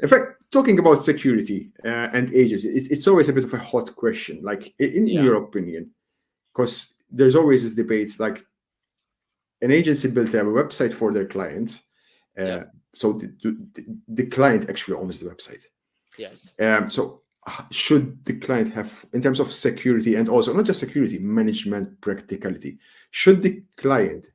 In fact, talking about security and agency, it's always a bit of a hot question. Like in your opinion, because there's always this debate. Like an agency built a website for their client, so the client actually owns the website. Yes. So should the client have, in terms of security and also not just security, management practicality, should the client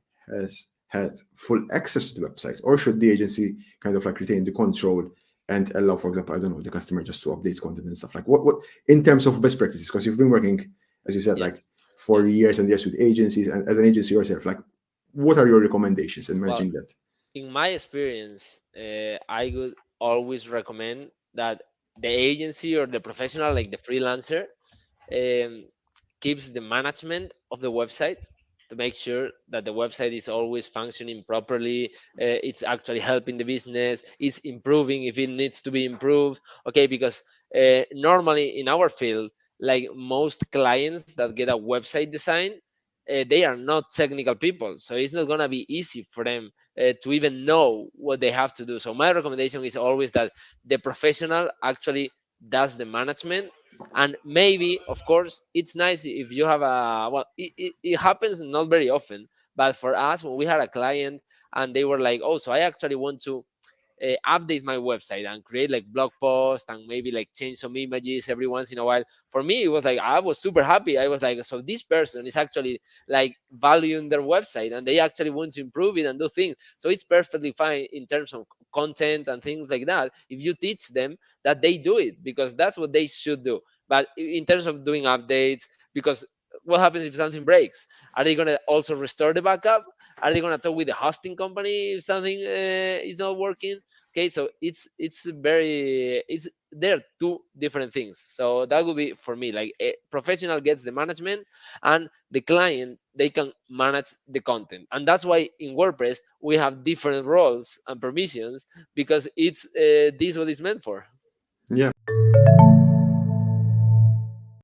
has full access to the website, or should the agency kind of like retain the control and allow, for example, I don't know, the customer just to update content and stuff? Like what in terms of best practices, because you've been working, as you said, like for years and years with agencies, and as an agency yourself, like what are your recommendations in managing that? In my experience, I would always recommend that the agency or the professional, like the freelancer, um, keeps the management of the website to make sure that the website is always functioning properly. It's actually helping the business. It's improving if it needs to be improved. Okay, because normally in our field, like most clients that get a website design, they are not technical people, so it's not gonna be easy for them to even know what they have to do. So my recommendation is always that the professional actually does the management. And maybe, of course, it's nice if you have a, well, it happens not very often, but for us, when we had a client and they were like, oh, so I actually want to update my website and create like blog posts and maybe like change some images every once in a while. For me, it was like I was super happy. I was like, so this person is actually like valuing their website and they actually want to improve it and do things. So it's perfectly fine in terms of content and things like that if you teach them that they do it, because that's what they should do. But in terms of doing updates, because what happens if something breaks? Are they going to also restore the backup? Are they going to talk with the hosting company if something is not working? Okay, so it's very, it's, there are two different things. So that would be for me, like a professional gets the management and the client, they can manage the content. And that's why in WordPress we have different roles and permissions, because it's this what it's meant for. Yeah,